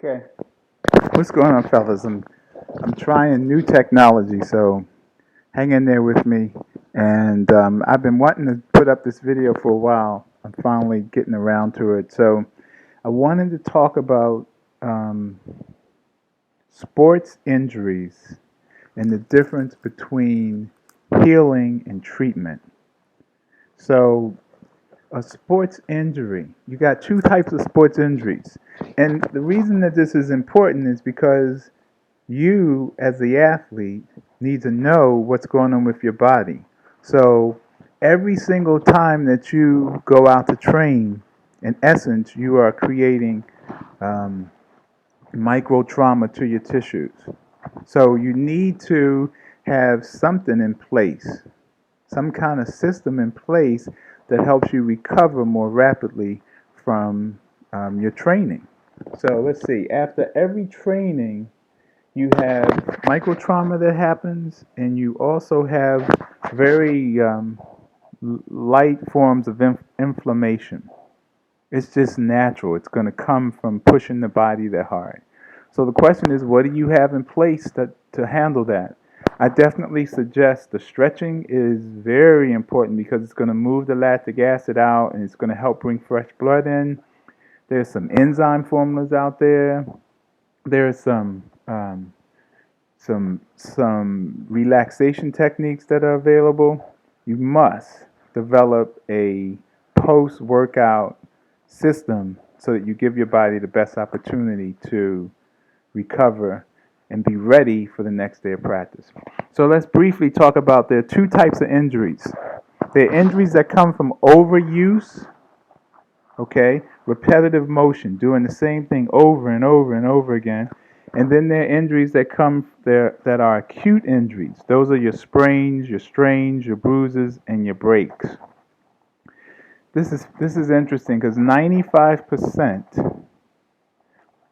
Okay. What's going on, fellas? I'm trying new technology, so hang in there with me. And I've been wanting to put up this video for a while. I'm finally getting around to it. So I wanted to talk about um, sports injuries and the difference between healing and treatment. So a sports injury, you got two types of sports injuries. And the reason that this is important is because you, as the athlete, need to know what's going on with your body. So every single time that you go out to train, in essence, you are creating um, micro trauma to your tissues. So you need to have something in place, some kind of system in place that helps you recover more rapidly from your training. So let's see, after every training, you have micro trauma that happens, and you also have very light forms of inflammation. It's just natural. It's going to come from pushing the body that hard. So the question is, what do you have in place to handle that? I definitely suggest the stretching is very important because it's going to move the lactic acid out and it's going to help bring fresh blood in. There's some enzyme formulas out there. There's some relaxation techniques that are available. You must develop a post workout system so that you give your body the best opportunity to recover and be ready for the next day of practice. So let's briefly talk about there are two types of injuries. There are injuries that come from overuse, okay, repetitive motion, doing the same thing over and over and over again. And then there are injuries that come there that are acute injuries. Those are your sprains, your strains, your bruises, and your breaks. This is interesting because 95%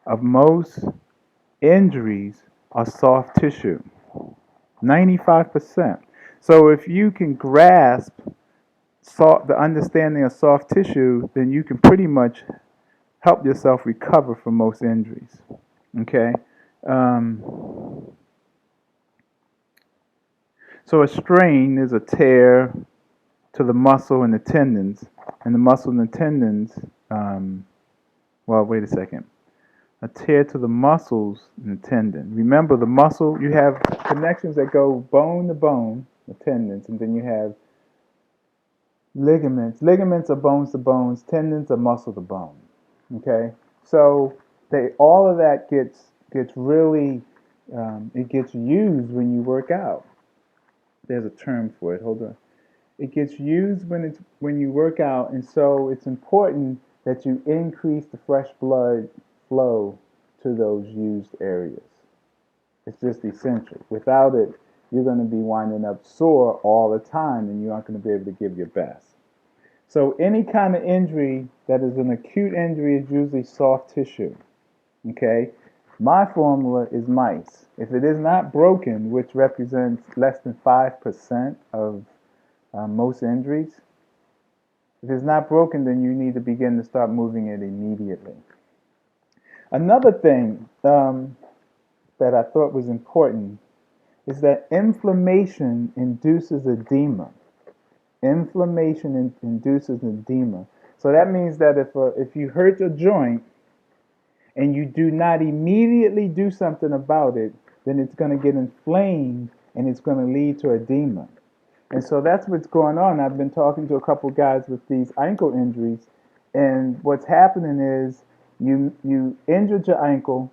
of most injuries are soft tissue. 95%. So if you can grasp the understanding of soft tissue, then you can pretty much help yourself recover from most injuries. Okay? Um, so a strain is a tear to the muscle and the tendons, and the muscle and the tendons, well, wait a second. A tear to the muscles and the tendon. Remember, the muscle, you have connections that go bone to bone, the tendons, and then you have ligaments. Ligaments are bones to bones, tendons are muscle to bone. Okay? So all of that gets really, it gets used when you work out. There's a term for it. Hold on. It gets used when you work out, and so it's important that you increase the fresh blood flow to those used areas. It's just essential. Without it, you're going to be winding up sore all the time, and you aren't going to be able to give your best. So any kind of injury that is an acute injury is usually soft tissue. Okay? My formula is mice. If it is not broken, which represents less than 5% of most injuries, if it's not broken, then you need to begin to start moving it immediately. Another thing that I thought was important is that inflammation induces edema. Inflammation induces edema. So that means that if you hurt a joint and you do not immediately do something about it, then it's going to get inflamed and it's going to lead to edema. And so that's what's going on. I've been talking to a couple guys with these ankle injuries, and what's happening is you injured your ankle,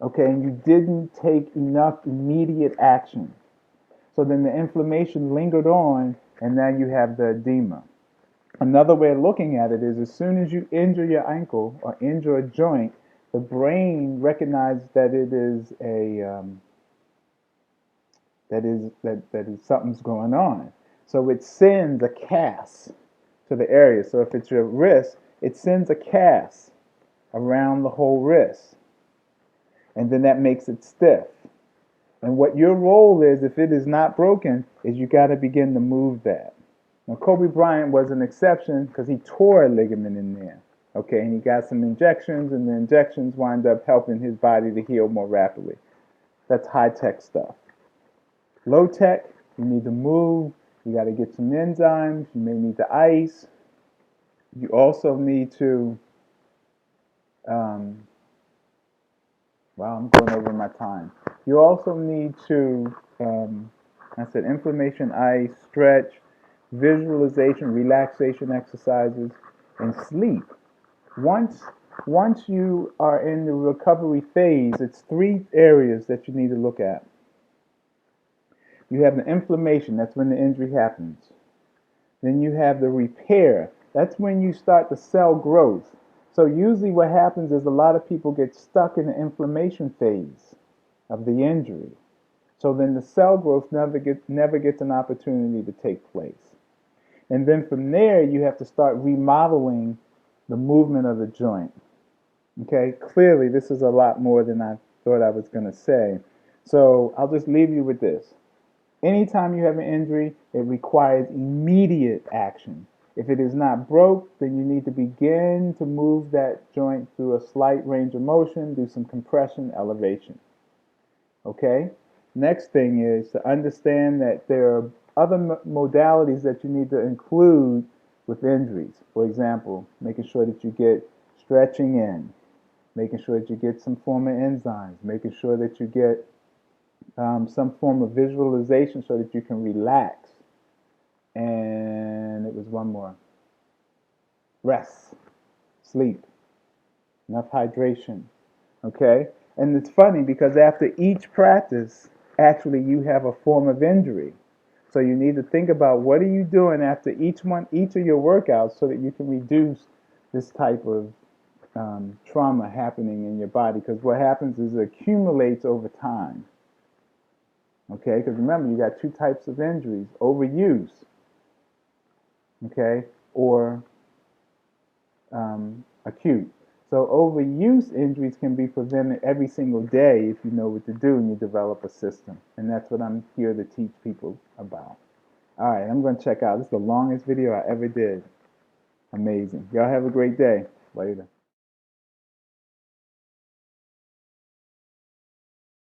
okay, and you didn't take enough immediate action. So then the inflammation lingered on, and now you have the edema. Another way of looking at it is as soon as you injure your ankle or injure a joint, the brain recognizes that it is that is something's going on. So it sends a cast to the area. So if it's your wrist, it sends a cast around the whole wrist. And then that makes it stiff. And what your role is, if it is not broken, is you got to begin to move that. Now, Kobe Bryant was an exception because he tore a ligament in there. Okay, and he got some injections, and the injections wind up helping his body to heal more rapidly. That's high-tech stuff. Low-tech, you need to move, you got to get some enzymes, you may need to ice. You also need to, um, well, I'm going over my time. You also need to, I said inflammation, ice, stretch, visualization, relaxation exercises, and sleep. Once once you are in the recovery phase, it's three areas that you need to look at. You have the inflammation, that's when the injury happens. Then you have the repair, that's when you start the cell growth. So usually what happens is a lot of people get stuck in the inflammation phase of the injury. So then the cell growth never gets an opportunity to take place. And then from there you have to start remodeling the movement of the joint. Okay, clearly this is a lot more than I thought I was going to say. So I'll just leave you with this. Anytime you have an injury, it requires immediate action. If it is not broke, then you need to begin to move that joint through a slight range of motion, do some compression, elevation. Okay? Next thing is to understand that there are other modalities that you need to include with injuries. For example, making sure that you get stretching in, making sure that you get some form of enzymes, making sure that you get some form of visualization so that you can relax. And it was one more. Rest, sleep, enough hydration. Okay? And it's funny because after each practice, actually you have a form of injury. So you need to think about what are you doing after each of your workouts so that you can reduce this type of trauma happening in your body. Because what happens is it accumulates over time. Okay, because remember, you got two types of injuries: overuse, okay, or acute. So overuse injuries can be prevented every single day if you know what to do and you develop a system. And that's what I'm here to teach people about. All right, I'm going to check out. This is the longest video I ever did. Amazing. Y'all have a great day. Later.